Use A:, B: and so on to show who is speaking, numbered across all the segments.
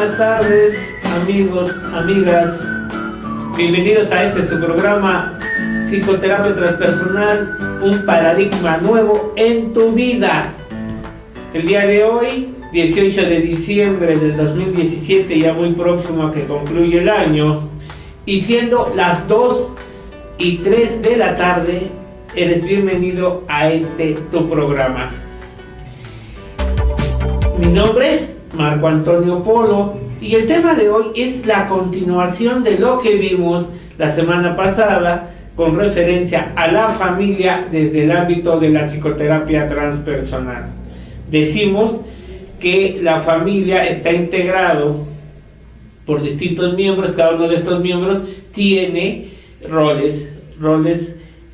A: buenas tardes, amigos, amigas. Bienvenidos a su programa Psicoterapia Transpersonal, un paradigma nuevo en tu vida. El día de hoy, 18 de diciembre del 2017, ya muy próximo a que concluye el año, y siendo las 2:03 de la tarde, eres bienvenido a tu programa. Mi nombre, Marco Antonio Polo, y el tema de hoy es la continuación de lo que vimos la semana pasada con referencia a la familia desde el ámbito de la psicoterapia transpersonal. Decimos que la familia está integrado por distintos miembros, cada uno de estos miembros tiene roles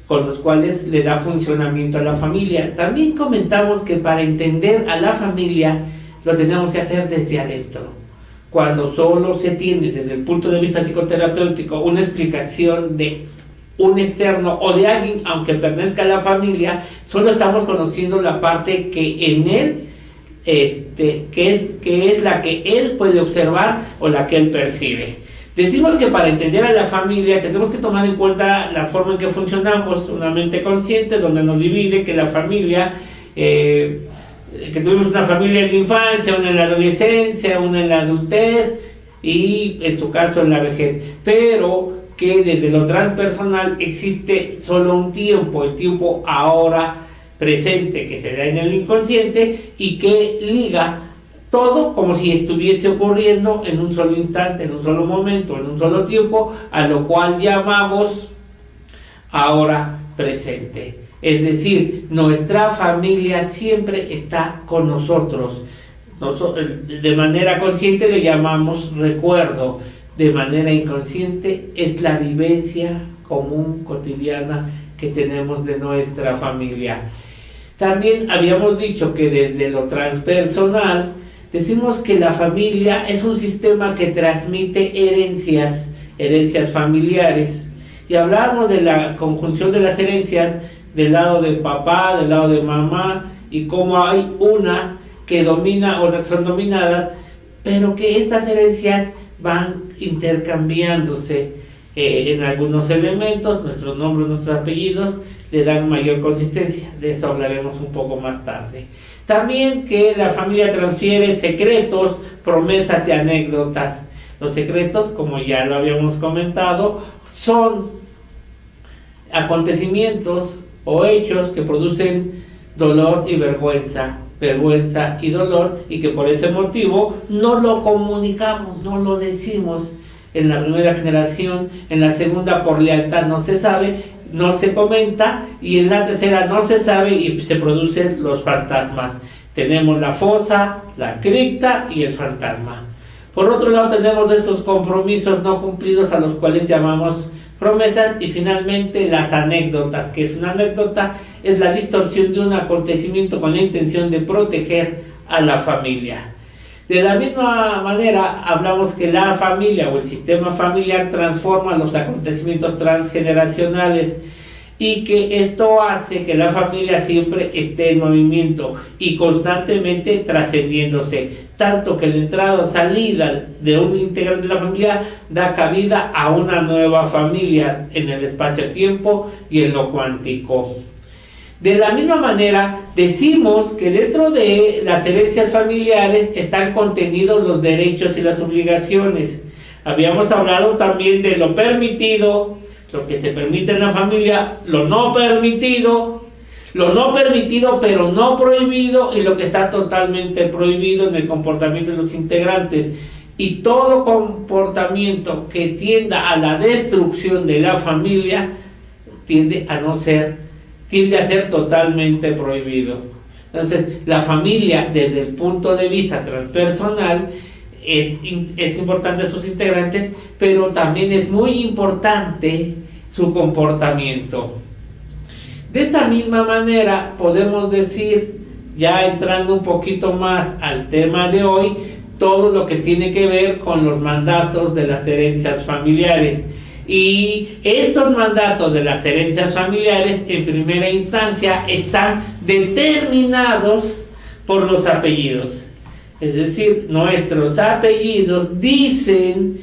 A: con los cuales le da funcionamiento a la familia. También comentamos que para entender a la familia lo tenemos que hacer desde adentro. Cuando solo se tiene desde el punto de vista psicoterapéutico una explicación de un externo o de alguien, aunque pertenezca a la familia, solo estamos conociendo la parte que en él, que es la que él puede observar o la que él percibe. Decimos que para entender a la familia tenemos que tomar en cuenta la forma en que funcionamos, una mente consciente donde nos divide que la familia, que tuvimos una familia en la infancia, una en la adolescencia, una en la adultez y en su caso en la vejez, pero que desde lo transpersonal existe solo un tiempo, el tiempo ahora presente que se da en el inconsciente y que liga todo como si estuviese ocurriendo en un solo instante, en un solo momento, en un solo tiempo, a lo cual llamamos ahora presente. Es decir, nuestra familia siempre está con nosotros. De manera consciente le llamamos recuerdo, de manera inconsciente es la vivencia común, cotidiana que tenemos de nuestra familia. También habíamos dicho que desde lo transpersonal decimos que la familia es un sistema que transmite herencias familiares, y hablábamos de la conjunción de las herencias del lado de papá, del lado de mamá, y cómo hay una que domina, otras son dominadas, pero que estas herencias van intercambiándose en algunos elementos, nuestros nombres, nuestros apellidos, le dan mayor consistencia. De eso hablaremos un poco más tarde. También que la familia transfiere secretos, promesas y anécdotas. Los secretos, como ya lo habíamos comentado, son acontecimientos o hechos que producen dolor y vergüenza y dolor, y que por ese motivo no lo comunicamos, no lo decimos. En la primera generación, en la segunda por lealtad no se sabe, no se comenta, y en la tercera no se sabe y se producen los fantasmas. Tenemos la fosa, la cripta y el fantasma. Por otro lado tenemos estos compromisos no cumplidos a los cuales llamamos promesas, y finalmente las anécdotas, que es una anécdota, es la distorsión de un acontecimiento con la intención de proteger a la familia. De la misma manera hablamos que la familia o el sistema familiar transforma los acontecimientos transgeneracionales, y que esto hace que la familia siempre esté en movimiento y constantemente trascendiéndose, tanto que la entrada o salida de un integrante de la familia da cabida a una nueva familia en el espacio-tiempo y en lo cuántico. De la misma manera, decimos que dentro de las herencias familiares están contenidos los derechos y las obligaciones. Habíamos hablado también de lo permitido, lo que se permite en la familia, lo no permitido pero no prohibido, y lo que está totalmente prohibido en el comportamiento de los integrantes. Y todo comportamiento que tienda a la destrucción de la familia tiende a ser totalmente prohibido. Entonces, la familia desde el punto de vista transpersonal es importante sus integrantes, pero también es muy importante su comportamiento. De esta misma manera podemos decir, ya entrando un poquito más al tema de hoy, todo lo que tiene que ver con los mandatos de las herencias familiares. Y estos mandatos de las herencias familiares en primera instancia están determinados por los apellidos. es decir, nuestros apellidos dicen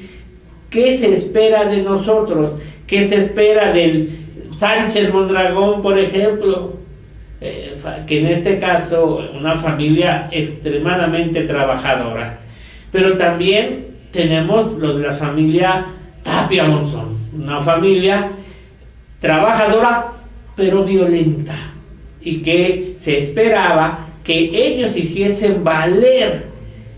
A: qué se espera de nosotros, qué se espera del Sánchez Mondragón, por ejemplo, que en este caso una familia extremadamente trabajadora. Pero también tenemos los de la familia Tapia Monzón, una familia trabajadora pero violenta, y que se esperaba que ellos hiciesen valer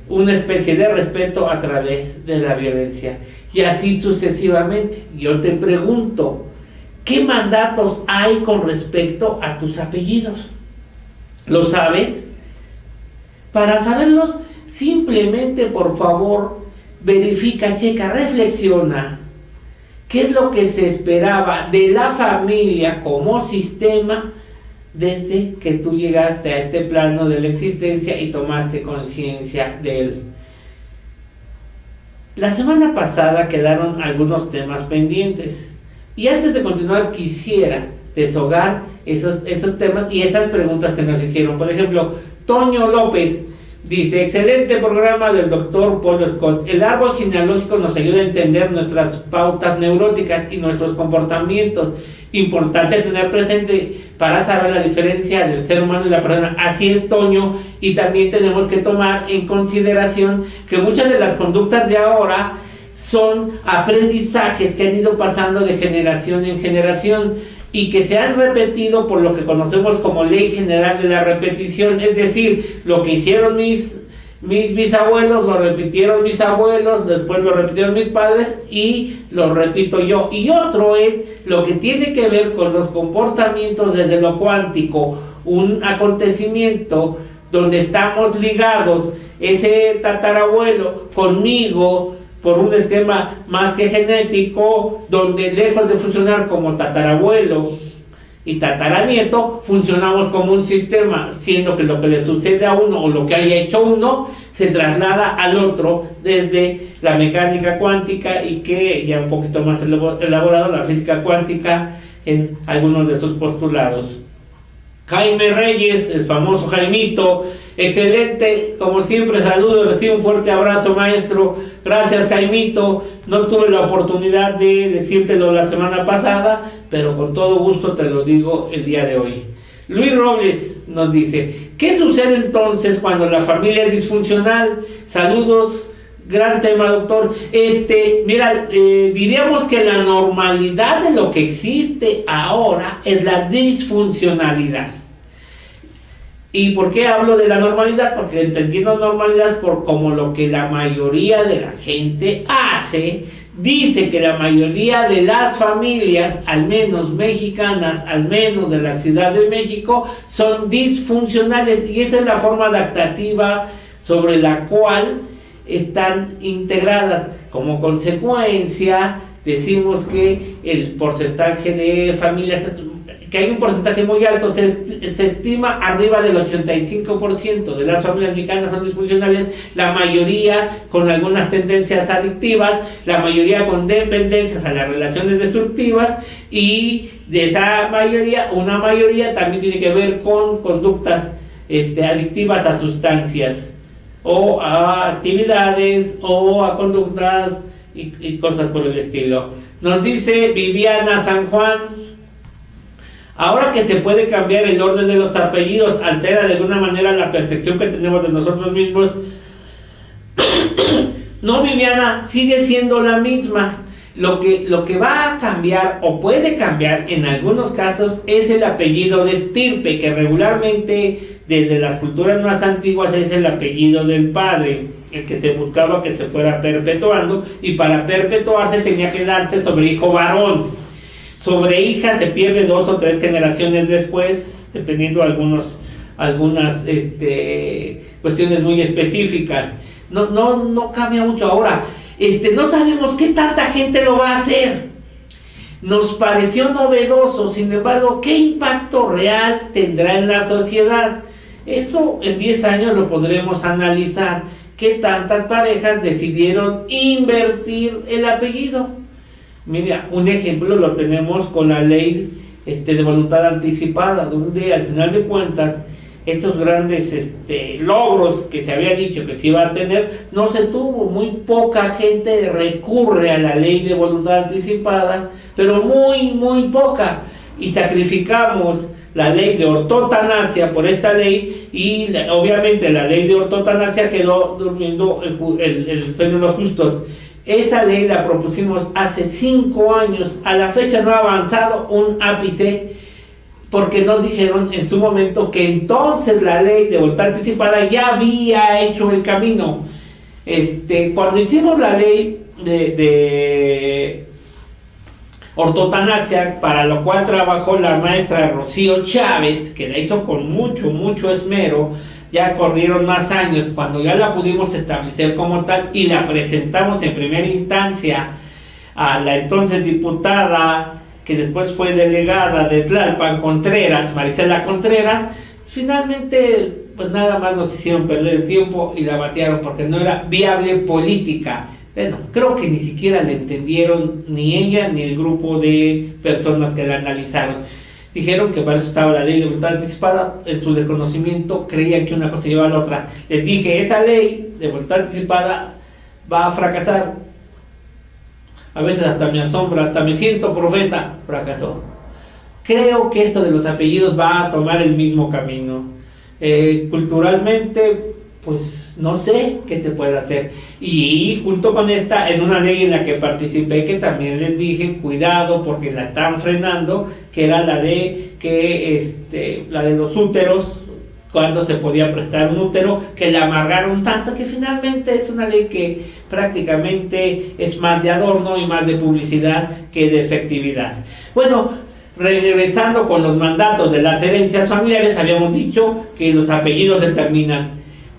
A: una especie de respeto a través de la violencia, y así sucesivamente. Yo te pregunto, ¿qué mandatos hay con respecto a tus apellidos? ¿Lo sabes? Para saberlos, simplemente, por favor, verifica, checa, reflexiona. ¿Qué es lo que se esperaba de la familia como sistema desde que tú llegaste a este plano de la existencia y tomaste conciencia de él? La semana pasada quedaron algunos temas pendientes, y antes de continuar quisiera deshogar esos temas y esas preguntas que nos hicieron. Por ejemplo, Toño López dice: excelente programa del doctor Polo Scott. El árbol genealógico nos ayuda a entender nuestras pautas neuróticas y nuestros comportamientos. Importante tener presente para saber la diferencia del ser humano y la persona. Así es, Toño, y también tenemos que tomar en consideración que muchas de las conductas de ahora son aprendizajes que han ido pasando de generación en generación y que se han repetido por lo que conocemos como ley general de la repetición. Es decir, lo que hicieron mis bisabuelos, lo repitieron mis abuelos, después lo repitieron mis padres y lo repito yo. Y otro es lo que tiene que ver con los comportamientos desde lo cuántico, un acontecimiento donde estamos ligados, ese tatarabuelo conmigo, por un esquema más que genético, donde lejos de funcionar como tatarabuelo y tataranieto, funcionamos como un sistema, siendo que lo que le sucede a uno o lo que haya hecho uno se traslada al otro desde la mecánica cuántica, y que ya un poquito más elaborado la física cuántica en algunos de sus postulados. Jaime Reyes, el famoso Jaimito, excelente, como siempre, saludo, recibe un fuerte abrazo, maestro. Gracias, Jaimito. No tuve la oportunidad de decírtelo la semana pasada, pero con todo gusto te lo digo el día de hoy. Luis Robles nos dice: ¿qué sucede entonces cuando la familia es disfuncional? Saludos, gran tema, doctor. Diríamos que la normalidad de lo que existe ahora es la disfuncionalidad. ¿Y por qué hablo de la normalidad? Porque entendiendo normalidad por como lo que la mayoría de la gente hace. Dice que la mayoría de las familias, al menos mexicanas, al menos de la Ciudad de México, son disfuncionales, y esa es la forma adaptativa sobre la cual están integradas. Como consecuencia, decimos que el porcentaje de familias, que hay un porcentaje muy alto, se estima arriba del 85% de las familias mexicanas son disfuncionales, la mayoría con algunas tendencias adictivas, la mayoría con dependencias a las relaciones destructivas, y de esa mayoría, una mayoría también tiene que ver con conductas adictivas a sustancias, o a actividades, o a conductas y cosas por el estilo. Nos dice Viviana San Juan: ahora que se puede cambiar el orden de los apellidos, ¿altera de alguna manera la percepción que tenemos de nosotros mismos? No, Viviana, sigue siendo la misma. Lo que va a cambiar o puede cambiar en algunos casos es el apellido de estirpe, que regularmente desde las culturas más antiguas es el apellido del padre, el que se buscaba que se fuera perpetuando, y para perpetuarse tenía que darse sobre hijo varón. Sobre hija se pierde 2 o 3 generaciones después, dependiendo algunas cuestiones muy específicas. No cambia mucho. Ahora, no sabemos qué tanta gente lo va a hacer. Nos pareció novedoso, sin embargo, ¿qué impacto real tendrá en la sociedad? Eso en 10 años lo podremos analizar. ¿Qué tantas parejas decidieron invertir el apellido? Mira, un ejemplo lo tenemos con la ley de voluntad anticipada, donde al final de cuentas estos grandes logros que se había dicho que se iba a tener, no se tuvo. Muy poca gente recurre a la ley de voluntad anticipada, pero muy poca, y sacrificamos la ley de ortotanasia por esta ley, y obviamente la ley de ortotanasia quedó durmiendo el sueño de los justos. Esa ley la propusimos hace 5 años, a la fecha no ha avanzado un ápice, porque nos dijeron en su momento que entonces la ley de voluntad anticipada ya había hecho el camino. Cuando hicimos la ley de ortotanasia, para lo cual trabajó la maestra Rocío Chávez, que la hizo con mucho esmero, ya corrieron más años, cuando ya la pudimos establecer como tal y la presentamos en primera instancia a la entonces diputada, que después fue delegada de Tlalpan, Contreras, Marisela Contreras, finalmente pues nada más nos hicieron perder el tiempo y la batearon porque no era viable política. Bueno, creo que ni siquiera la entendieron ni ella ni el grupo de personas que la analizaron. Dijeron que para eso estaba la ley de voluntad anticipada, en su desconocimiento creían que una cosa llevaba a la otra. Les dije, esa ley de voluntad anticipada va a fracasar. A veces hasta me asombra, hasta me siento profeta, fracasó. Creo que esto de los apellidos va a tomar el mismo camino. Culturalmente, pues no sé qué se puede hacer. Y junto con esta, en una ley en la que participé, que también les dije, cuidado porque la están frenando, que era la de la de los úteros, cuando se podía prestar un útero, que la amargaron tanto que finalmente es una ley que prácticamente es más de adorno y más de publicidad que de efectividad. Bueno, regresando con los mandatos de las herencias familiares, habíamos dicho que los apellidos determinan,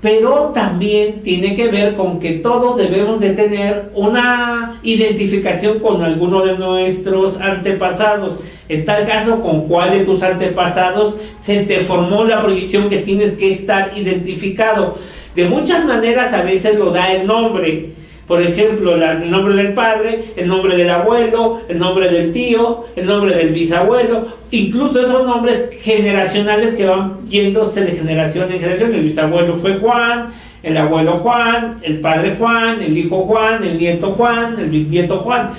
A: pero también tiene que ver con que todos debemos de tener una identificación con alguno de nuestros antepasados. En tal caso, ¿con cuál de tus antepasados se te formó la proyección que tienes que estar identificado? De muchas maneras a veces lo da el nombre. Por ejemplo, el nombre del padre, el nombre del abuelo, el nombre del tío, el nombre del bisabuelo, incluso esos nombres generacionales que van yéndose de generación en generación. El bisabuelo fue Juan, el abuelo Juan, el padre Juan, el hijo Juan, el nieto Juan, el bisnieto Juan.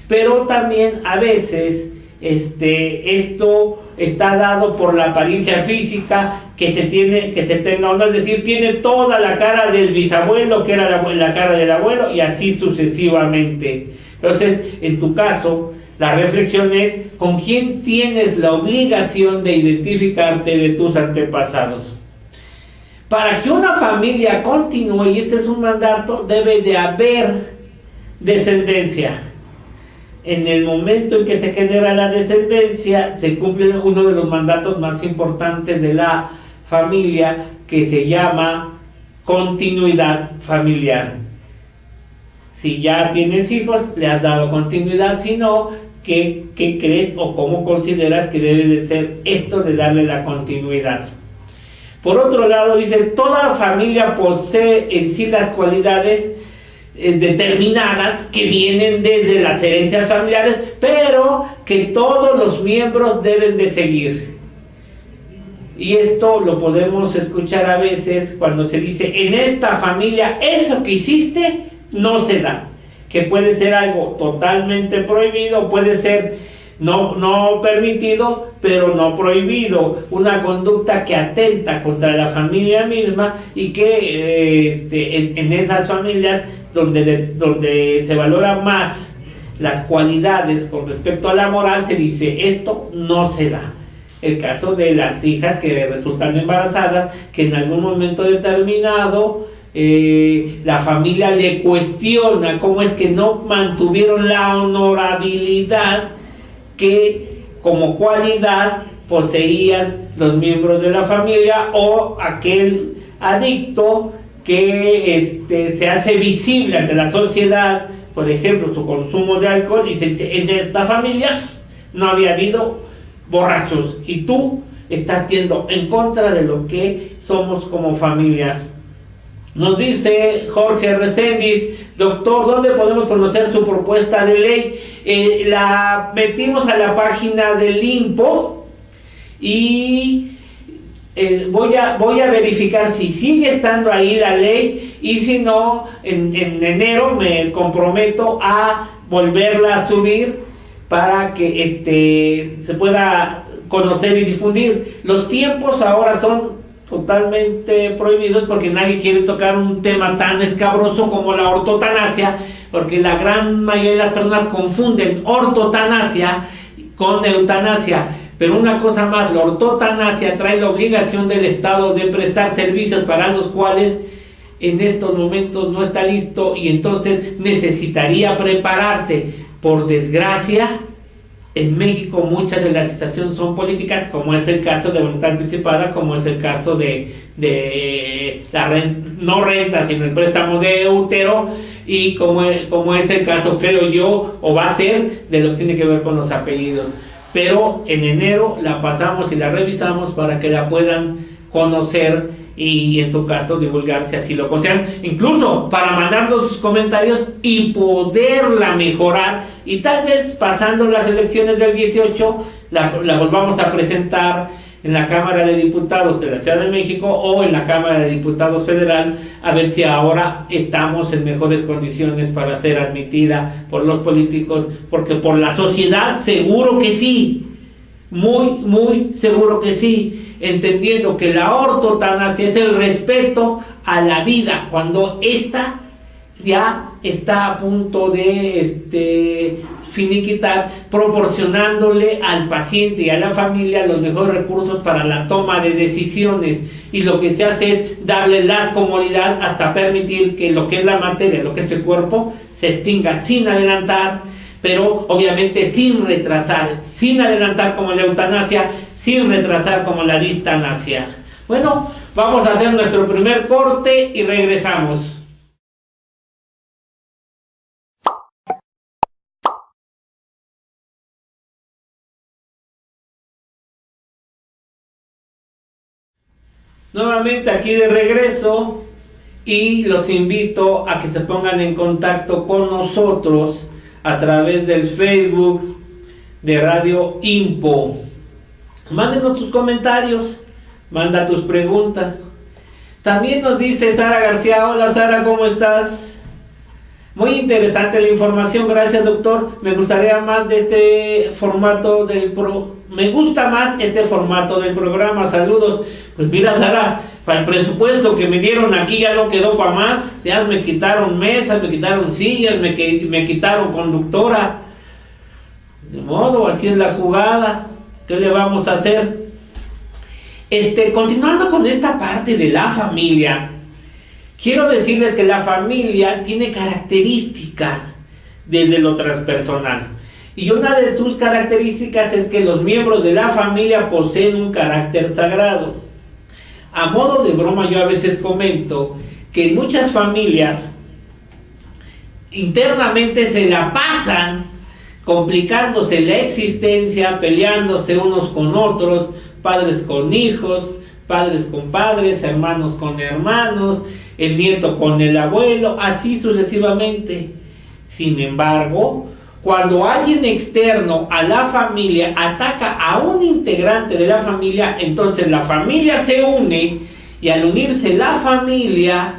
A: Pero también a veces esto está dado por la apariencia física que se tenga uno, es decir, tiene toda la cara del bisabuelo, que era la cara del abuelo, y así sucesivamente. Entonces, en tu caso, la reflexión es, ¿con quién tienes la obligación de identificarte de tus antepasados? Para que una familia continúe, y este es un mandato, debe de haber descendencia. En el momento en que se genera la descendencia, se cumple uno de los mandatos más importantes de la familia, que se llama continuidad familiar. Si ya tienes hijos, le has dado continuidad. Si no, ¿qué crees o cómo consideras que debe de ser esto de darle la continuidad? Por otro lado, dice, toda familia posee en sí las cualidades determinadas que vienen desde las herencias familiares, pero que todos los miembros deben de seguir. Y esto lo podemos escuchar a veces cuando se dice, en esta familia eso que hiciste no se da, que puede ser algo totalmente prohibido, puede ser no permitido, pero no prohibido, una conducta que atenta contra la familia misma, y que en esas familias donde se valora más las cualidades con respecto a la moral, se dice, esto no se da. El caso de las hijas que resultan embarazadas, que en algún momento determinado la familia le cuestiona cómo es que no mantuvieron la honorabilidad que como cualidad poseían los miembros de la familia, o aquel adicto que se hace visible ante la sociedad, por ejemplo, su consumo de alcohol, y se dice, en esta familia no había habido borrachos, y tú estás yendo en contra de lo que somos como familia. Nos dice Jorge Reséndiz, doctor, ¿dónde podemos conocer su propuesta de ley? La metimos a la página del INPO, y voy a verificar si sigue estando ahí la ley, y si no, en enero me comprometo a volverla a subir para que se pueda conocer y difundir. Los tiempos ahora son totalmente prohibidos porque nadie quiere tocar un tema tan escabroso como la ortotanasia, porque la gran mayoría de las personas confunden ortotanasia con eutanasia. Pero una cosa más, la ortotanasia trae la obligación del Estado de prestar servicios para los cuales en estos momentos no está listo, y entonces necesitaría prepararse. Por desgracia, en México muchas de las situaciones son políticas, como es el caso de voluntad anticipada, como es el caso de la no renta, sino el préstamo de útero, y como es el caso, creo yo, o va a ser, de lo que tiene que ver con los apellidos. Pero en enero la pasamos y la revisamos para que la puedan conocer y en su caso divulgar si así lo consideran, incluso para mandarnos sus comentarios y poderla mejorar, y tal vez pasando las elecciones del 18 la volvamos a presentar en la Cámara de Diputados de la Ciudad de México o en la Cámara de Diputados Federal, a ver si ahora estamos en mejores condiciones para ser admitida por los políticos, porque por la sociedad seguro que sí, muy seguro que sí, entendiendo que la ortotanasia es el respeto a la vida cuando ésta ya está a punto de finiquitar, proporcionándole al paciente y a la familia los mejores recursos para la toma de decisiones, y lo que se hace es darle la comodidad hasta permitir que lo que es la materia, lo que es el cuerpo, se extinga sin adelantar, pero obviamente sin retrasar, sin adelantar como la eutanasia, sin retrasar como la distanasia. Bueno, vamos a hacer nuestro primer corte y regresamos. Nuevamente aquí de regreso, y los invito a que se pongan en contacto con nosotros a través del Facebook de Radio Impo. Mándenos tus comentarios, manda tus preguntas. También nos dice Sara García: hola Sara, ¿cómo estás? Muy interesante la información, gracias doctor. Me gustaría más de este formato me gusta más este formato del programa, saludos. Pues mira Sara, para el presupuesto que me dieron aquí ya no quedó para más, ya me quitaron mesas, me quitaron sillas, me quitaron conductora. De modo, así es la jugada, ¿qué le vamos a hacer? Continuando con esta parte de la familia, quiero decirles que la familia tiene características desde lo transpersonal. Y una de sus características es que los miembros de la familia poseen un carácter sagrado. A modo de broma, yo a veces comento que en muchas familias internamente se la pasan complicándose la existencia, peleándose unos con otros, padres con hijos, padres con padres, hermanos con hermanos, el nieto con el abuelo, así sucesivamente. Sin embargo, cuando alguien externo a la familia ataca a un integrante de la familia, entonces la familia se une, y al unirse la familia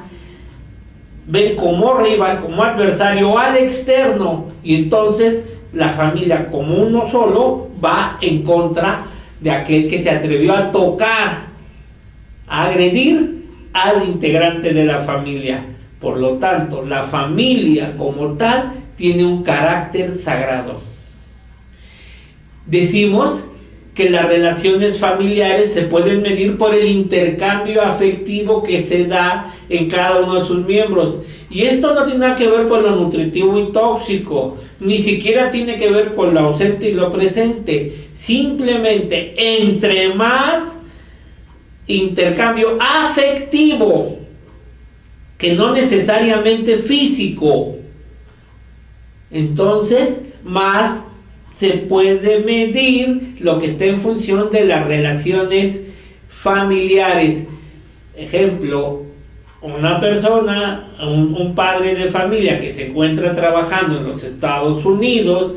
A: ven como rival, como adversario al externo, y entonces la familia como uno solo va en contra de aquel que se atrevió a tocar, a agredir al integrante de la familia. Por lo tanto, la familia como tal tiene un carácter sagrado. Decimos que las relaciones familiares se pueden medir por el intercambio afectivo que se da en cada uno de sus miembros. Y esto no tiene nada que ver con lo nutritivo y tóxico, ni siquiera tiene que ver con lo ausente y lo presente. Simplemente, entre más intercambio afectivo, que no necesariamente físico, entonces más se puede medir lo que está en función de las relaciones familiares. Ejemplo, una persona, un padre de familia que se encuentra trabajando en los Estados Unidos,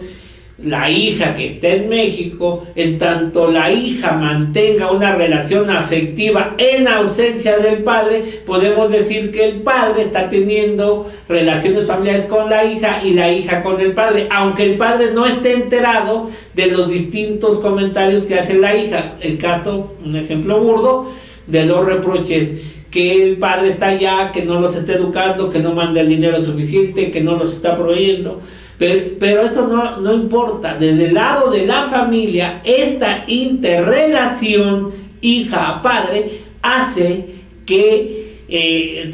A: la hija que está en México, en tanto la hija mantenga una relación afectiva en ausencia del padre, podemos decir que el padre está teniendo relaciones familiares con la hija y la hija con el padre, aunque el padre no esté enterado de los distintos comentarios que hace la hija. El caso, un ejemplo burdo, de los reproches que el padre está allá, que no los está educando, que no manda el dinero suficiente, que no los está proveyendo. Pero eso no importa. Desde el lado de la familia, esta interrelación hija-padre hace que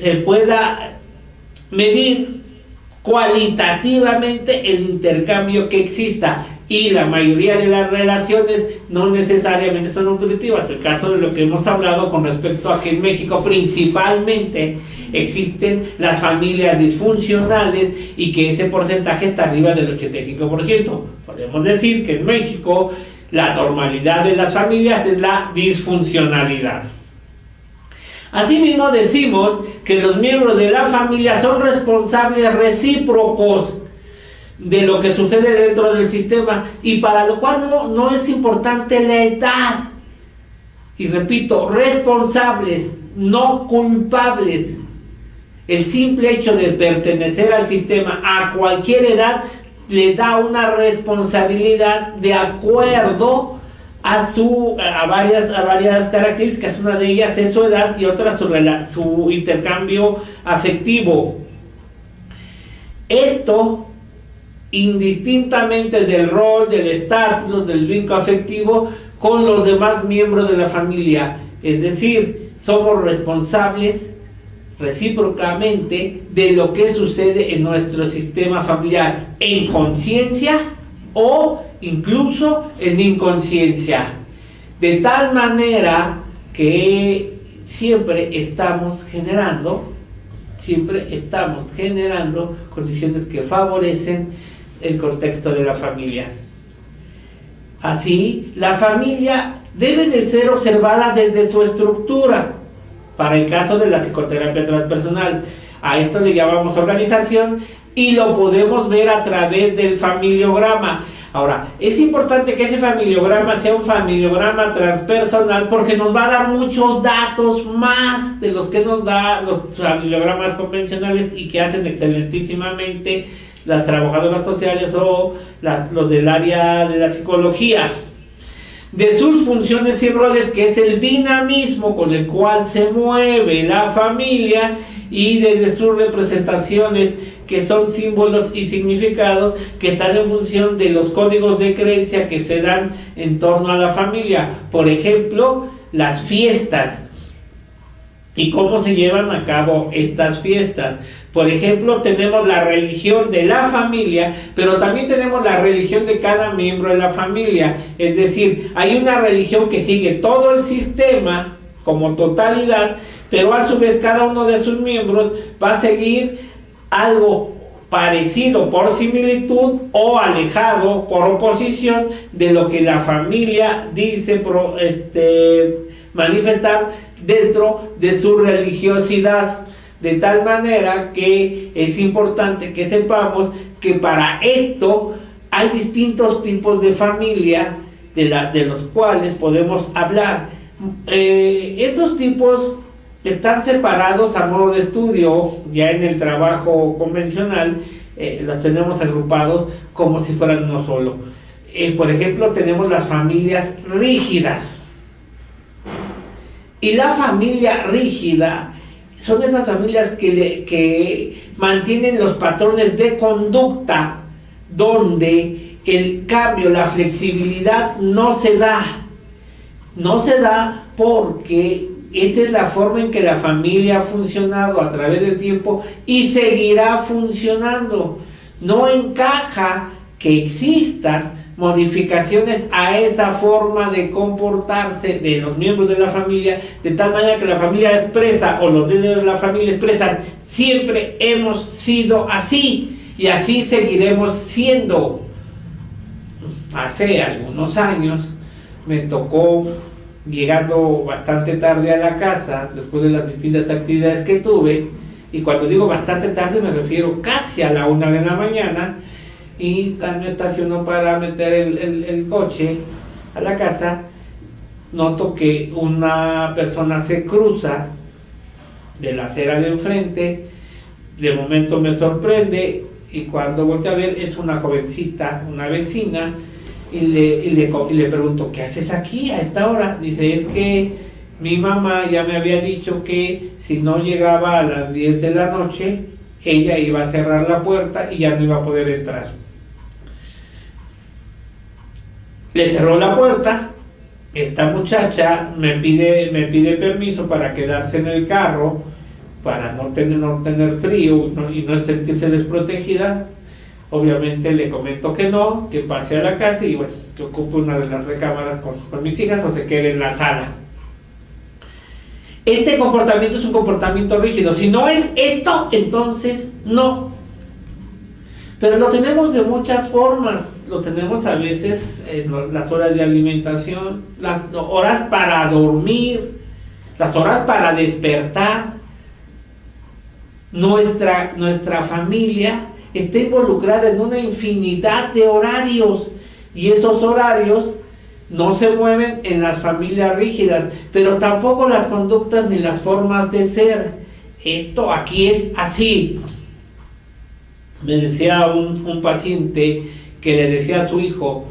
A: se pueda medir cualitativamente el intercambio que exista, y la mayoría de las relaciones no necesariamente son nutritivas. El caso de lo que hemos hablado con respecto a que en México principalmente existen las familias disfuncionales y que ese porcentaje está arriba del 85%. Podemos decir que en México la normalidad de las familias es la disfuncionalidad. Asimismo decimos que los miembros de la familia son responsables recíprocos de lo que sucede dentro del sistema, y para lo cual no es importante la edad. Y repito, responsables, no culpables. El simple hecho de pertenecer al sistema a cualquier edad le da una responsabilidad de acuerdo a varias características. Una de ellas es su edad y otra su intercambio afectivo. Esto, indistintamente del rol, del estatus, del vínculo afectivo con los demás miembros de la familia. Es decir, somos responsables recíprocamente de lo que sucede en nuestro sistema familiar, en conciencia o incluso en inconsciencia, de tal manera que siempre estamos generando condiciones que favorecen el contexto de la familia. Así, la familia debe de ser observada desde su estructura. Para el caso de la psicoterapia transpersonal, a esto le llamamos organización, y lo podemos ver a través del familiograma. Ahora, es importante que ese familiograma sea un familiograma transpersonal, porque nos va a dar muchos datos más de los que nos da los familiogramas convencionales, y que hacen excelentísimamente las trabajadoras sociales o los del área de la psicología. De sus funciones y roles, que es el dinamismo con el cual se mueve la familia, y desde sus representaciones, que son símbolos y significados que están en función de los códigos de creencia que se dan en torno a la familia. Por ejemplo, las fiestas y cómo se llevan a cabo estas fiestas. Por ejemplo, tenemos la religión de la familia, pero también tenemos la religión de cada miembro de la familia. Es decir, hay una religión que sigue todo el sistema como totalidad, pero a su vez cada uno de sus miembros va a seguir algo parecido por similitud o alejado por oposición de lo que la familia dice manifestar dentro de su religiosidad. De tal manera que es importante que sepamos que para esto hay distintos tipos de familia de los cuales podemos hablar. Estos tipos están separados a modo de estudio. Ya en el trabajo convencional los tenemos agrupados como si fueran uno solo. Por ejemplo, tenemos las familias rígidas. Y la familia rígida son esas familias que mantienen los patrones de conducta, donde el cambio, la flexibilidad no se da. No se da porque esa es la forma en que la familia ha funcionado a través del tiempo y seguirá funcionando. No encaja que existan modificaciones a esa forma de comportarse de los miembros de la familia, de tal manera que la familia expresa, o los líderes de la familia expresan: siempre hemos sido así y así seguiremos siendo. Hace algunos años me tocó, llegando bastante tarde a la casa, después de las distintas actividades que tuve, y cuando digo bastante tarde me refiero casi a la 1 de la mañana, y me estaciono para meter el coche a la casa. Noto que una persona se cruza de la acera de enfrente, de momento me sorprende y cuando volteo a ver es una jovencita, una vecina, y le pregunto, ¿qué haces aquí a esta hora? Dice, es que mi mamá ya me había dicho que si no llegaba a las 10 de la noche, ella iba a cerrar la puerta y ya no iba a poder entrar. Le cerró la puerta. Esta muchacha me pide permiso para quedarse en el carro, para no tener frío y no sentirse desprotegida. Obviamente le comento que no, que pase a la casa y bueno, que ocupe una de las recámaras con mis hijas o se quede en la sala. Este comportamiento es un comportamiento rígido. Si no es esto, entonces no. Pero lo tenemos de muchas formas. Lo tenemos a veces en las horas de alimentación, las horas para dormir, las horas para despertar. Nuestra familia está involucrada en una infinidad de horarios y esos horarios no se mueven en las familias rígidas, pero tampoco las conductas ni las formas de ser. Esto aquí es así. Me decía un paciente que le decía a su hijo,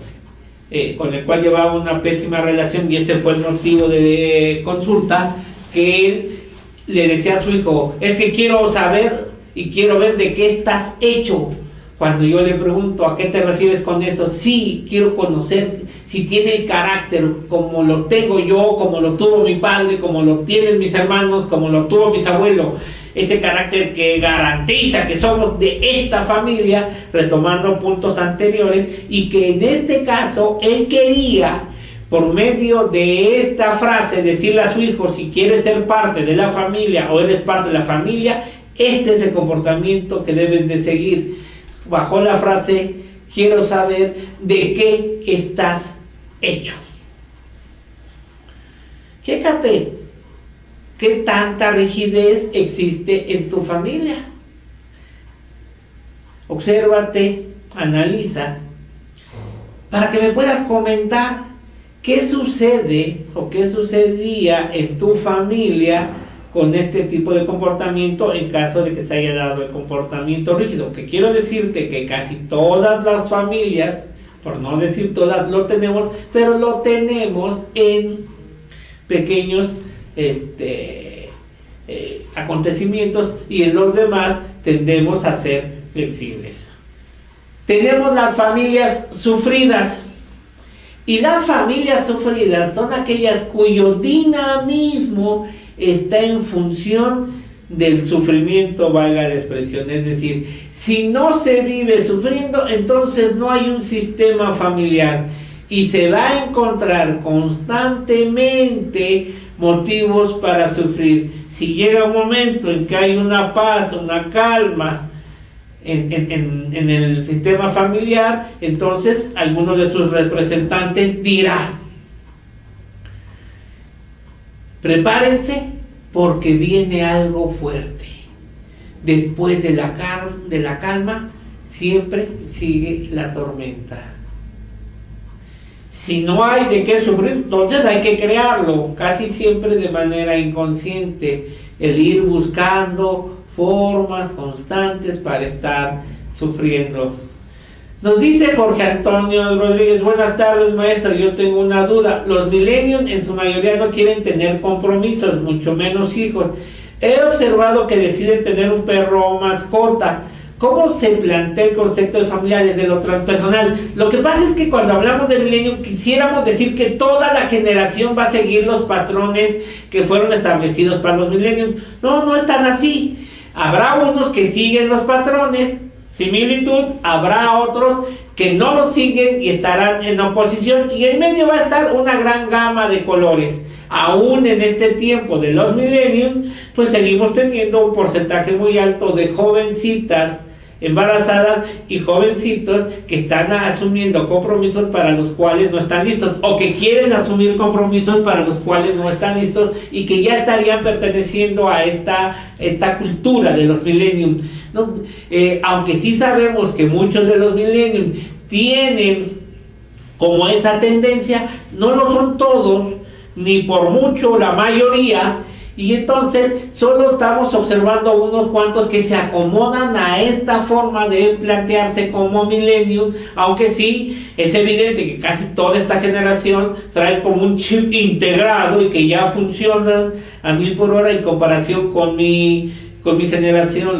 A: con el cual llevaba una pésima relación, y ese fue el motivo de consulta, que él le decía a su hijo, es que quiero saber y quiero ver de qué estás hecho. Cuando yo le pregunto, ¿a qué te refieres con eso? Sí, quiero conocer si tiene el carácter como lo tengo yo, como lo tuvo mi padre, como lo tienen mis hermanos, como lo tuvo mis abuelos. Ese carácter que garantiza que somos de esta familia, retomando puntos anteriores, y que en este caso él quería, por medio de esta frase, decirle a su hijo, si quieres ser parte de la familia o eres parte de la familia, este es el comportamiento que debes de seguir. Bajo la frase, quiero saber de qué estás hecho. Chécate, ¿qué tanta rigidez existe en tu familia? Obsérvate, analiza, para que me puedas comentar qué sucede o qué sucedía en tu familia con este tipo de comportamiento en caso de que se haya dado el comportamiento rígido. Que quiero decirte que casi todas las familias, por no decir todas, lo tenemos, pero lo tenemos en pequeños acontecimientos, y en los demás tendemos a ser flexibles. Tenemos las familias sufridas, y las familias sufridas son aquellas cuyo dinamismo está en función del sufrimiento, valga la expresión. Es decir, si no se vive sufriendo, entonces no hay un sistema familiar y se va a encontrar constantemente motivos para sufrir. Si llega un momento en que hay una paz, una calma en el sistema familiar, entonces alguno de sus representantes dirá: prepárense porque viene algo fuerte. Después de la calma siempre sigue la tormenta. Si no hay de qué sufrir, entonces hay que crearlo, casi siempre de manera inconsciente, el ir buscando formas constantes para estar sufriendo. Nos dice Jorge Antonio Rodríguez: buenas tardes, maestra, yo tengo una duda. Los millennials en su mayoría no quieren tener compromisos, mucho menos hijos. He observado que deciden tener un perro o mascota. ¿Cómo se plantea el concepto de familia desde lo transpersonal? Lo que pasa es que cuando hablamos de millennials quisiéramos decir que toda la generación va a seguir los patrones que fueron establecidos para los millennials. No, no es tan así. Habrá unos que siguen los patrones, similitud, habrá otros que no lo siguen y estarán en oposición, y en medio va a estar una gran gama de colores. Aún en este tiempo de los millennials, pues seguimos teniendo un porcentaje muy alto de jovencitas embarazadas y jovencitos que están asumiendo compromisos para los cuales no están listos, o que quieren asumir compromisos para los cuales no están listos y que ya estarían perteneciendo a esta cultura de los millennials, ¿no? Aunque sí sabemos que muchos de los millennials tienen como esa tendencia, no lo son todos, ni por mucho la mayoría, y entonces solo estamos observando unos cuantos que se acomodan a esta forma de plantearse como millennials, aunque sí es evidente que casi toda esta generación trae como un chip integrado y que ya funcionan a 1000 por hora en comparación con mi generación,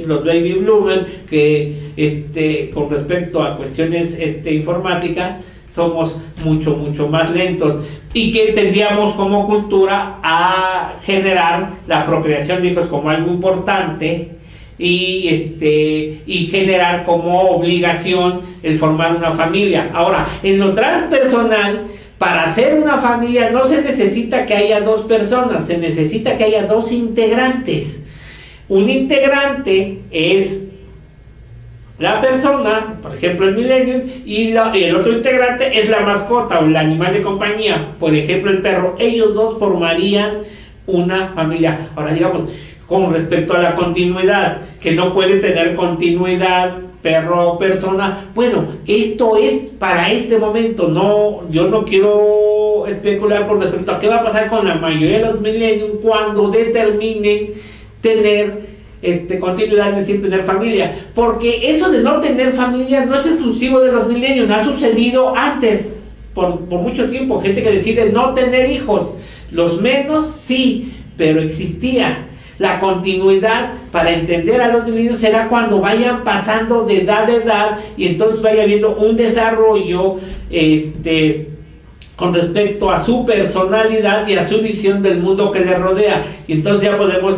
A: los baby boomers, que con respecto a cuestiones informáticas somos mucho más lentos, y que tendríamos como cultura a generar la procreación de hijos como algo importante y generar como obligación el formar una familia. Ahora, en lo transpersonal, para hacer una familia no se necesita que haya dos personas, se necesita que haya dos integrantes. Un integrante es la persona, por ejemplo el millennial, y el otro integrante es la mascota o el animal de compañía, por ejemplo el perro. Ellos dos formarían una familia. Ahora, digamos, con respecto a la continuidad, que no puede tener continuidad perro o persona, bueno, esto es para este momento, yo no quiero especular con respecto a qué va a pasar con la mayoría de los millennials cuando determinen tener continuidad, es decir, tener familia, porque eso de no tener familia no es exclusivo de los millennials, ha sucedido antes, por mucho tiempo, gente que decide no tener hijos, los menos sí, pero existía. La continuidad, para entender a los millennials, será cuando vayan pasando de edad y entonces vaya habiendo un desarrollo con respecto a su personalidad y a su visión del mundo que le rodea, y entonces ya podemos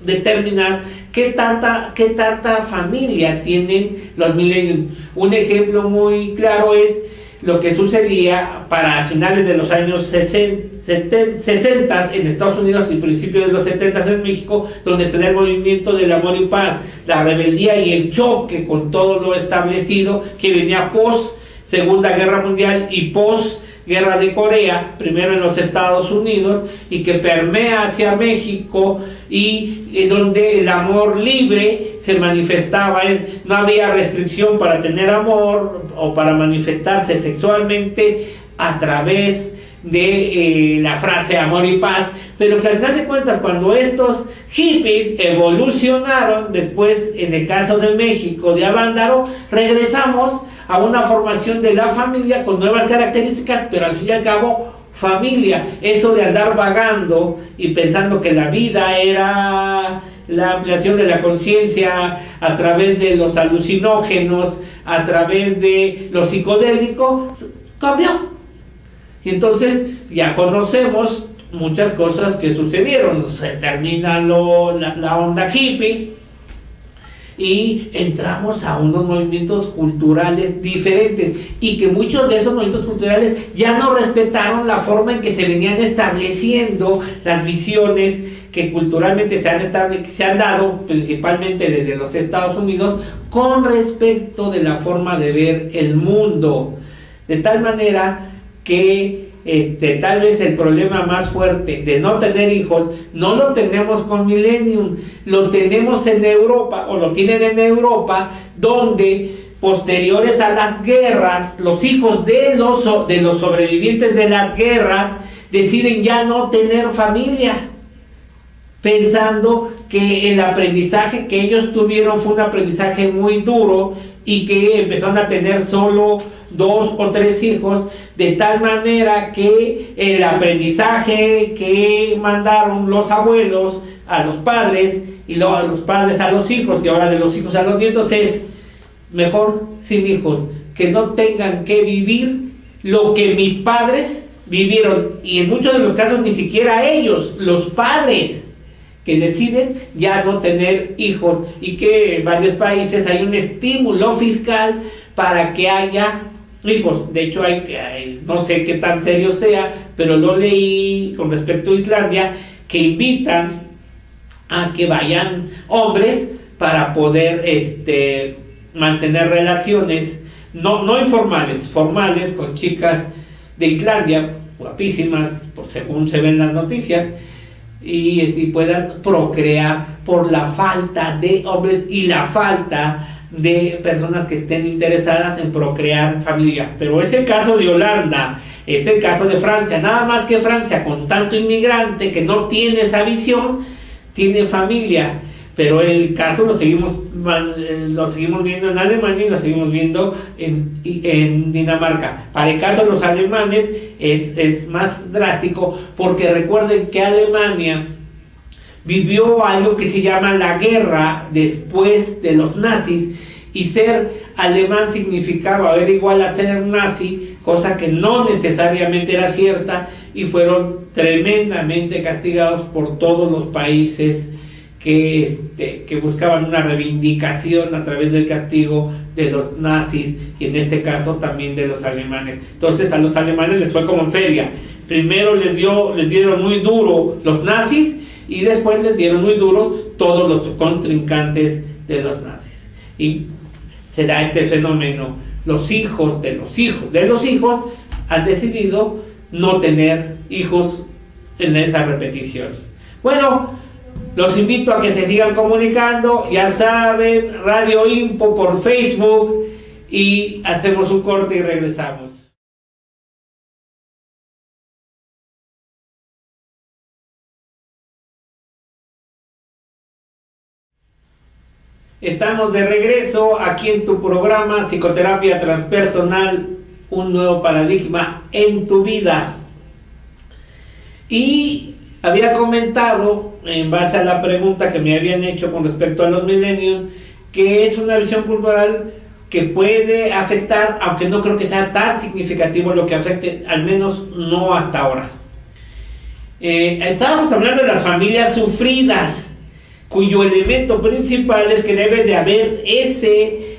A: determinar qué tanta familia tienen los millennials. Un ejemplo muy claro es lo que sucedía para finales de los años 60 en Estados Unidos y principios de los 70 en México, donde se da el movimiento del amor y paz, la rebeldía y el choque con todo lo establecido que venía post Segunda Guerra Mundial y post Guerra de Corea, primero en los Estados Unidos, y que permea hacia México, y donde el amor libre se manifestaba, no había restricción para tener amor o para manifestarse sexualmente a través de la frase amor y paz, pero que al final de cuentas, cuando estos hippies evolucionaron, después en el caso de México, de Avándaro, regresamos a una formación de la familia con nuevas características, pero al fin y al cabo familia. Eso de andar vagando y pensando que la vida era la ampliación de la conciencia a través de los alucinógenos, a través de lo psicodélico, cambió. Y entonces ya conocemos muchas cosas que sucedieron. Se termina la onda hippie y entramos a unos movimientos culturales diferentes, y que muchos de esos movimientos culturales ya no respetaron la forma en que se venían estableciendo las visiones que culturalmente se han dado principalmente desde los Estados Unidos con respecto de la forma de ver el mundo, de tal manera que tal vez el problema más fuerte de no tener hijos no lo tenemos con Millennium, lo tenemos en Europa, o lo tienen en Europa, donde posteriores a las guerras, los hijos de los sobrevivientes de las guerras deciden ya no tener familia, pensando que el aprendizaje que ellos tuvieron fue un aprendizaje muy duro, y que empezaron a tener solo 2 o 3 hijos, de tal manera que el aprendizaje que mandaron los abuelos a los padres, y luego a los padres a los hijos, y ahora de los hijos a los nietos, es mejor sin hijos, que no tengan que vivir lo que mis padres vivieron, y en muchos de los casos ni siquiera ellos, los padres, que deciden ya no tener hijos, y que en varios países hay un estímulo fiscal para que haya hijos. De hecho, no sé qué tan serio sea, pero lo leí con respecto a Islandia, que invitan a que vayan hombres para poder mantener relaciones no informales, formales, con chicas de Islandia, guapísimas, por según se ven las noticias, y puedan procrear por la falta de hombres y la falta de personas que estén interesadas en procrear familia. Pero es el caso de Holanda, es el caso de Francia, nada más que Francia, con tanto inmigrante que no tiene esa visión, tiene familia. Pero el caso lo seguimos viendo en Alemania y lo seguimos viendo en Dinamarca. Para el caso de los alemanes es más drástico, porque recuerden que Alemania vivió algo que se llama la guerra después de los nazis, y ser alemán significaba ver igual a ser nazi, cosa que no necesariamente era cierta, y fueron tremendamente castigados por todos los países que buscaban una reivindicación a través del castigo de los nazis, y en este caso también de los alemanes. Entonces a los alemanes les fue como en feria. Primero les dieron muy duro los nazis, y después les dieron muy duro todos los contrincantes de los nazis. Y se da este fenómeno: los hijos de los hijos de los hijos han decidido no tener hijos en esa repetición. Bueno, los invito a que se sigan comunicando, ya saben, Radio Info por Facebook, y hacemos un corte y regresamos. Estamos de regreso aquí en tu programa Psicoterapia Transpersonal, un nuevo paradigma en tu vida. Y había comentado, en base a la pregunta que me habían hecho con respecto a los millennials, que es una visión cultural que puede afectar, aunque no creo que sea tan significativo lo que afecte, al menos no hasta ahora. Estábamos hablando de las familias sufridas, cuyo elemento principal es que debe de haber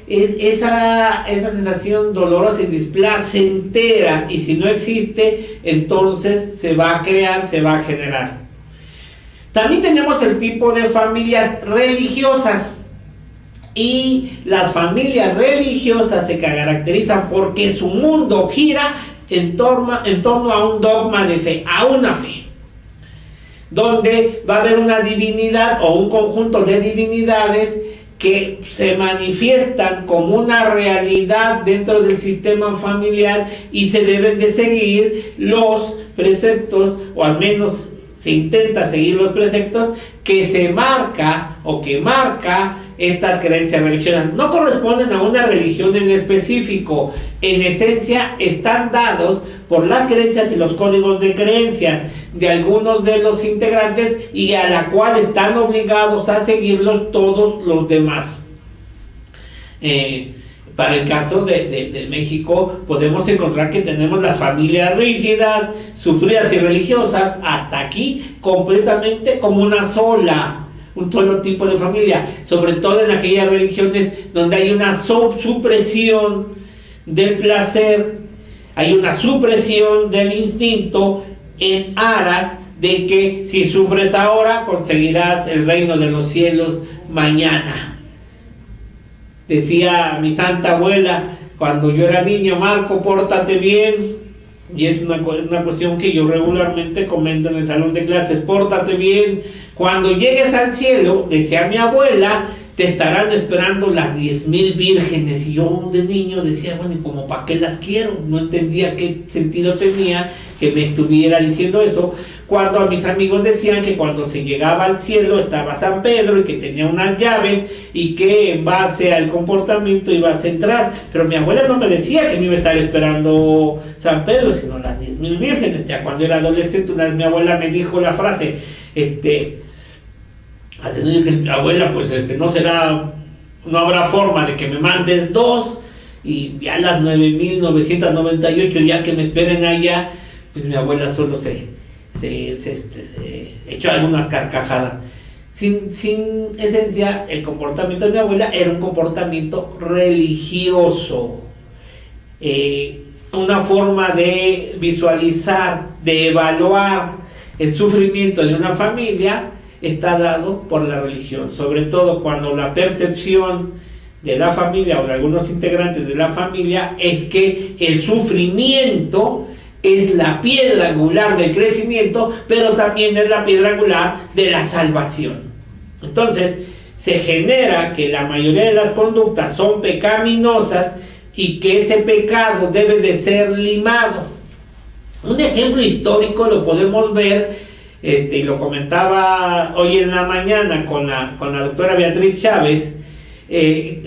A: esa sensación dolorosa y displacentera, y si no existe, entonces se va a crear, se va a generar. También tenemos el tipo de familias religiosas, y las familias religiosas se caracterizan porque su mundo gira en torno a un dogma de fe, a una fe, donde va a haber una divinidad o un conjunto de divinidades que se manifiestan como una realidad dentro del sistema familiar, y se deben de seguir los preceptos, o al menos se intenta seguir los preceptos que se marca o que marca estas creencias religiosas. No corresponden a una religión en específico, en esencia están dados por las creencias y los códigos de creencias de algunos de los integrantes, y a la cual están obligados a seguirlos todos los demás. Para el caso de México, podemos encontrar que tenemos las familias rígidas, sufridas y religiosas, hasta aquí completamente como un solo tipo de familia, sobre todo en aquellas religiones donde hay una supresión del placer, hay una supresión del instinto, en aras de que si sufres ahora, conseguirás el reino de los cielos mañana. Decía mi santa abuela cuando yo era niño: Marco, pórtate bien. Y es una cuestión que yo regularmente comento en el salón de clases: pórtate bien. Cuando llegues al cielo, decía mi abuela, te estarán esperando las 10,000 vírgenes. Y yo de niño decía, bueno, ¿y como para qué las quiero? No entendía qué sentido tenía que me estuviera diciendo eso, cuando a mis amigos decían que cuando se llegaba al cielo estaba San Pedro y que tenía unas llaves, y que en base al comportamiento ibas a entrar. Pero mi abuela no me decía que me iba a estar esperando San Pedro, sino las 10,000 vírgenes. Ya cuando era adolescente, una vez mi abuela me dijo la frase, abuela, pues no habrá forma de que me mandes 2, y ya las 9,998 ya que me esperen allá. Pues mi abuela solo se echó algunas carcajadas. Sin esencia, el comportamiento de mi abuela era un comportamiento religioso, una forma de visualizar, de evaluar el sufrimiento de una familia está dado por la religión, sobre todo cuando la percepción de la familia o de algunos integrantes de la familia es que el sufrimiento es la piedra angular del crecimiento, pero también es la piedra angular de la salvación. Entonces, se genera que la mayoría de las conductas son pecaminosas y que ese pecado debe de ser limado. Un ejemplo histórico lo podemos ver, y lo comentaba hoy en la mañana con la doctora Beatriz Chávez,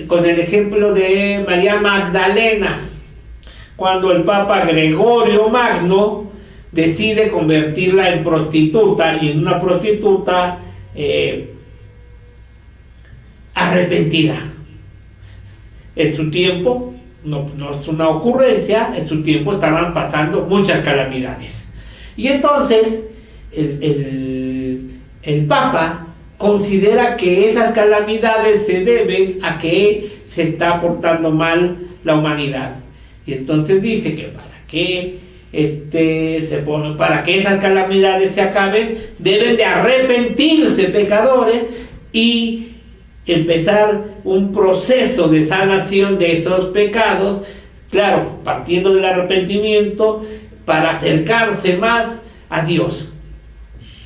A: con el ejemplo de María Magdalena, cuando el Papa Gregorio Magno decide convertirla en prostituta, y en una prostituta arrepentida. En su tiempo, no es una ocurrencia, en su tiempo estaban pasando muchas calamidades. Y entonces el Papa considera que esas calamidades se deben a que se está portando mal la humanidad. Y entonces dice que para que esas calamidades se acaben, deben de arrepentirse pecadores y empezar un proceso de sanación de esos pecados, claro, partiendo del arrepentimiento para acercarse más a Dios.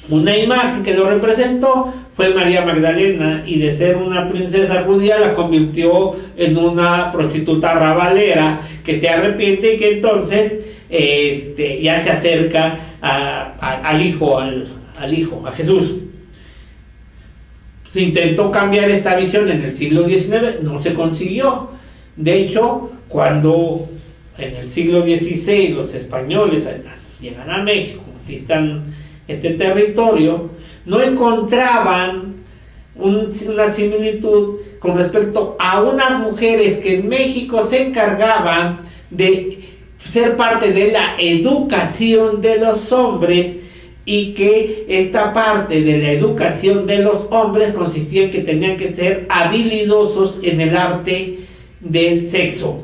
A: Una imagen que lo representó fue María Magdalena, y de ser una princesa judía la convirtió en una prostituta rabalera que se arrepiente y que entonces ya se acerca al hijo, a Jesús. Se intentó cambiar esta visión en el siglo XIX, no se consiguió. De hecho, cuando en el siglo XVI los españoles llegan a México, conquistan este territorio, no encontraban una similitud con respecto a unas mujeres que en México se encargaban de ser parte de la educación de los hombres, y que esta parte de la educación de los hombres consistía en que tenían que ser habilidosos en el arte del sexo.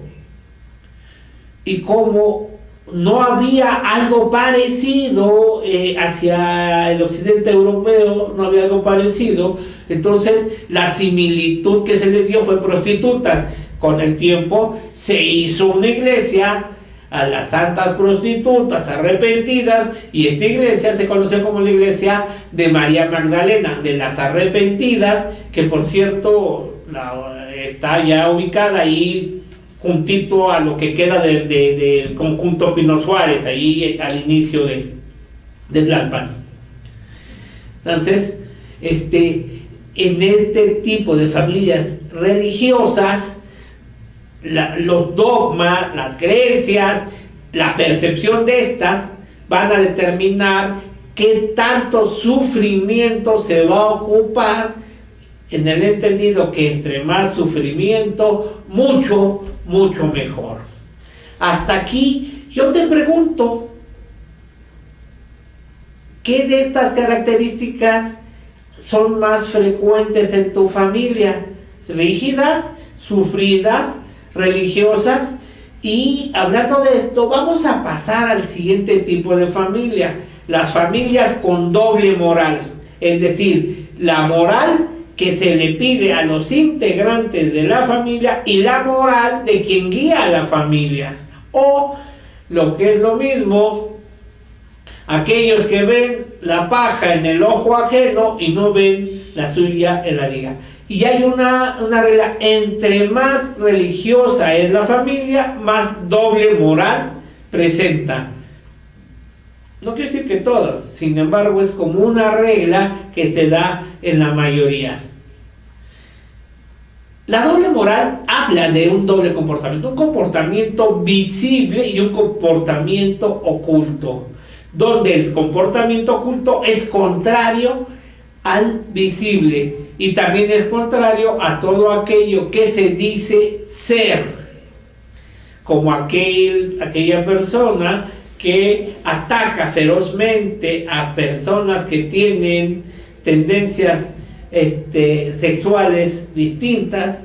A: Y como no había algo parecido hacia el occidente europeo, no había algo parecido, entonces la similitud que se les dio fue prostitutas. Con el tiempo se hizo una iglesia a las santas prostitutas arrepentidas, y esta iglesia se conoce como la iglesia de María Magdalena, de las arrepentidas, que por cierto está ya ubicada ahí juntito a lo que queda del conjunto Pino Suárez, ahí al inicio de Tlalpan. Entonces, en este tipo de familias religiosas, los dogmas, las creencias, la percepción de estas van a determinar qué tanto sufrimiento se va a ocupar, en el entendido que entre más sufrimiento, mucho mejor. Hasta aquí yo te pregunto, ¿qué de estas características son más frecuentes en tu familia? ¿Rígidas, sufridas, religiosas? Y hablando de esto, vamos a pasar al siguiente tipo de familia: las familias con doble moral, es decir, la moral que se le pide a los integrantes de la familia y la moral de quien guía a la familia, o lo que es lo mismo, aquellos que ven la paja en el ojo ajeno y no ven la suya en la viga. Y hay una regla: entre más religiosa es la familia, más doble moral presenta. No quiero decir que todas, sin embargo es como una regla que se da en la mayoría. La doble moral habla de un doble comportamiento, un comportamiento visible y un comportamiento oculto, donde el comportamiento oculto es contrario al visible y también es contrario a todo aquello que se dice ser, como aquella persona que ataca ferozmente a personas que tienen tendencias sexuales distintas.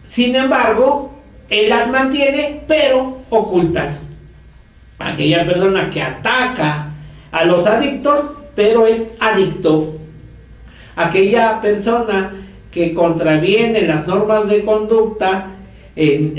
A: Sin embargo, él las mantiene, pero ocultas. Aquella persona que ataca a los adictos, pero es adicto. aquella persona que contraviene las normas de conducta en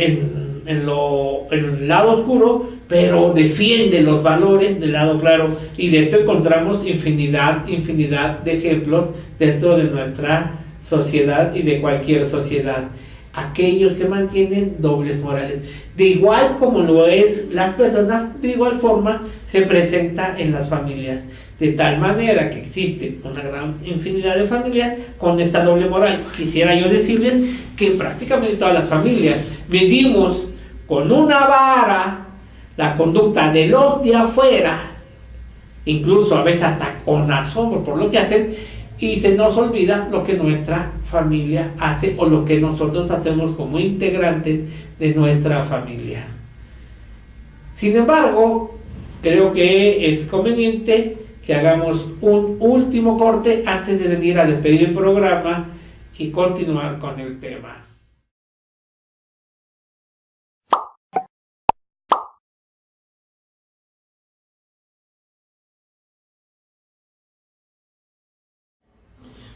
A: el lado oscuro, pero defiende los valores del lado claro, y de esto encontramos infinidad de ejemplos dentro de nuestra sociedad y de cualquier sociedad. Aquellos que mantienen dobles morales, de igual como lo es las personas, de igual forma se presenta en las familias, de tal manera que existe una gran infinidad de familias con esta doble moral. Quisiera yo decirles que prácticamente todas las familias medimos con una vara la conducta de los de afuera, incluso a veces hasta con asombro por lo que hacen, y se nos olvida lo que nuestra familia hace o lo que nosotros hacemos como integrantes de nuestra familia. Sin embargo, creo que es conveniente que hagamos un último corte antes de venir a despedir el programa y continuar con el tema.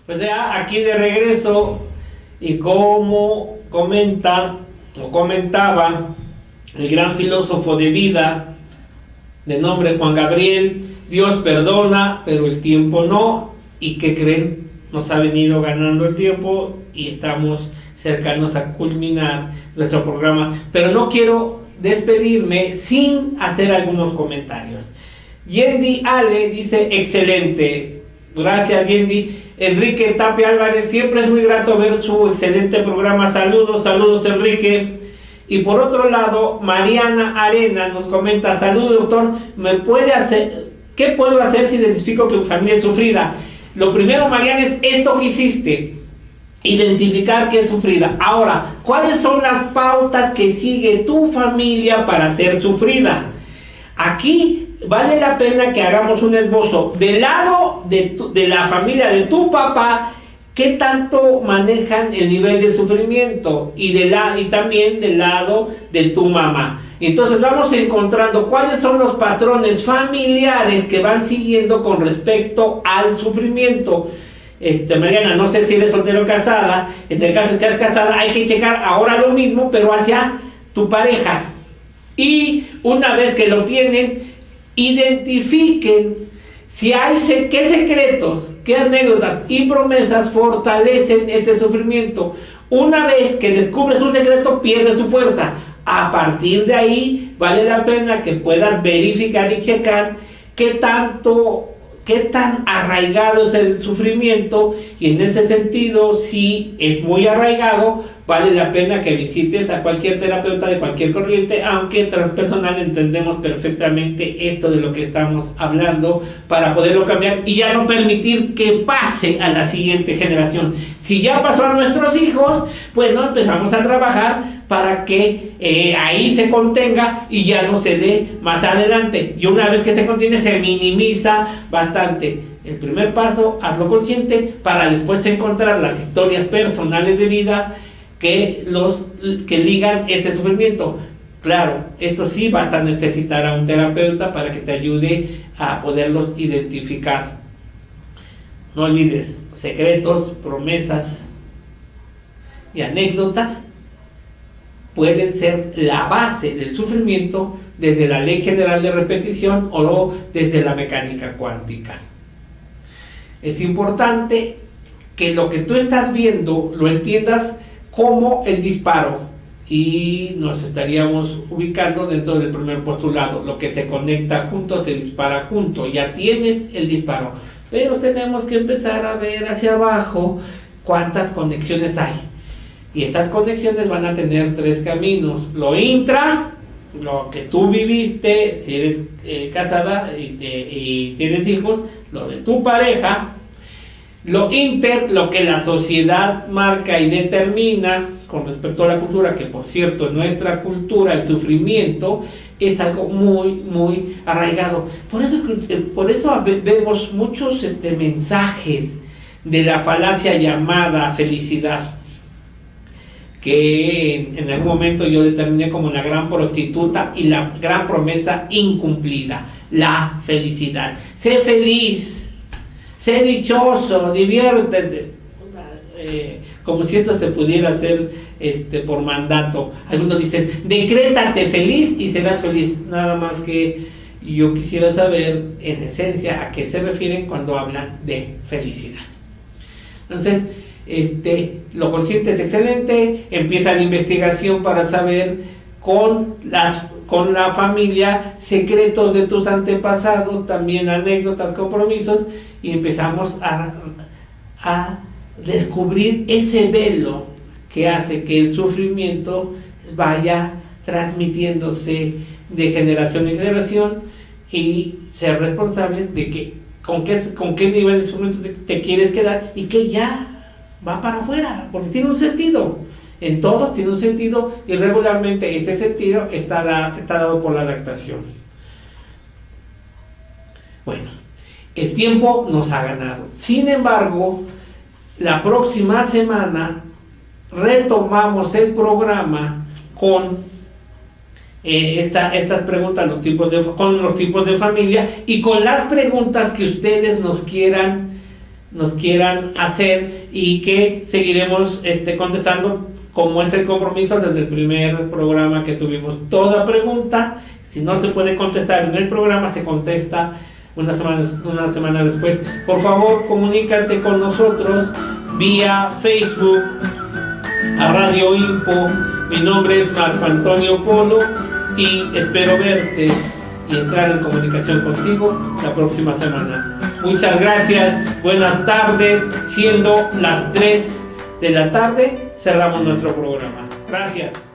A: Pues ya aquí de regreso, y como comentaba el gran filósofo de vida de nombre Juan Gabriel, Dios perdona, pero el tiempo no. ¿Y qué creen? Nos ha venido ganando el tiempo y estamos cercanos a culminar nuestro programa. Pero no quiero despedirme sin hacer algunos comentarios. Yendi Ale dice: excelente. Gracias, Yendi. Enrique Tapia Álvarez: siempre es muy grato ver su excelente programa. Saludos, Enrique. Y por otro lado, Mariana Arena nos comenta: saludos, doctor, ¿qué puedo hacer si identifico que mi familia es sufrida? Lo primero, Mariana, es esto que hiciste, identificar que es sufrida. Ahora, ¿cuáles son las pautas que sigue tu familia para ser sufrida? Aquí vale la pena que hagamos un esbozo del lado de la familia de tu papá, qué tanto manejan el nivel de sufrimiento, y también del lado de tu mamá. Entonces vamos encontrando cuáles son los patrones familiares que van siguiendo con respecto al sufrimiento. Mariana, no sé si eres soltero o casada. En el caso de que eres casada, hay que checar ahora lo mismo, pero hacia tu pareja. Y una vez que lo tienen, identifiquen si hay qué secretos, qué anécdotas y promesas fortalecen este sufrimiento. Una vez que descubres un secreto, pierde su fuerza. A partir de ahí, vale la pena que puedas verificar y checar qué tan arraigado es el sufrimiento, y en ese sentido, si es muy arraigado, vale la pena que visites a cualquier terapeuta de cualquier corriente, aunque transpersonal entendemos perfectamente esto de lo que estamos hablando, para poderlo cambiar y ya no permitir que pase a la siguiente generación. Si ya pasó a nuestros hijos, pues no empezamos a trabajar para que ahí se contenga y ya no se dé más adelante. Y una vez que se contiene, se minimiza bastante. El primer paso, hazlo consciente, para después encontrar las historias personales de vida que ligan este sufrimiento. Claro, esto sí vas a necesitar a un terapeuta para que te ayude a poderlos identificar. No olvides, secretos, promesas y anécdotas pueden ser la base del sufrimiento, desde la ley general de repetición o desde la mecánica cuántica. Es importante que lo que tú estás viendo lo entiendas como el disparo, y nos estaríamos ubicando dentro del primer postulado: lo que se conecta junto se dispara junto. Ya tienes el disparo, pero tenemos que empezar a ver hacia abajo cuántas conexiones hay, y esas conexiones van a tener tres caminos: lo intra, lo que tú viviste si eres casada y tienes hijos, lo de tu pareja; lo inter, lo que la sociedad marca y determina con respecto a la cultura, que por cierto en nuestra cultura el sufrimiento es algo muy, muy arraigado. Por eso vemos muchos mensajes de la falacia llamada felicidad, que en algún momento yo determiné como la gran prostituta y la gran promesa incumplida: la felicidad. Sé sé dichoso, diviértete. Como si esto se pudiera hacer por mandato. Algunos dicen, decrétate feliz y serás feliz. Nada más que yo quisiera saber en esencia a qué se refieren cuando hablan de felicidad. Entonces, lo consciente es excelente. Empieza la investigación para saber con la familia secretos de tus antepasados, también anécdotas, compromisos, y empezamos a descubrir ese velo que hace que el sufrimiento vaya transmitiéndose de generación en generación y ser responsables de que con qué nivel de sufrimiento te quieres quedar y que ya va para afuera, porque tiene un sentido. En todos tiene un sentido y regularmente ese sentido está dado por la adaptación. Bueno, el tiempo nos ha ganado. Sin embargo, la próxima semana retomamos el programa con estas preguntas, con los tipos de familia y con las preguntas que ustedes nos quieran hacer y que seguiremos contestando, como es el compromiso desde el primer programa que tuvimos. Toda pregunta, si no se puede contestar en el programa, se contesta una semana después. Por favor, comunícate con nosotros vía Facebook a Radio Info. Mi nombre es Marco Antonio Polo y espero verte y entrar en comunicación contigo la próxima semana. Muchas gracias, buenas tardes. Siendo las 3 de la tarde, cerramos nuestro programa. Gracias.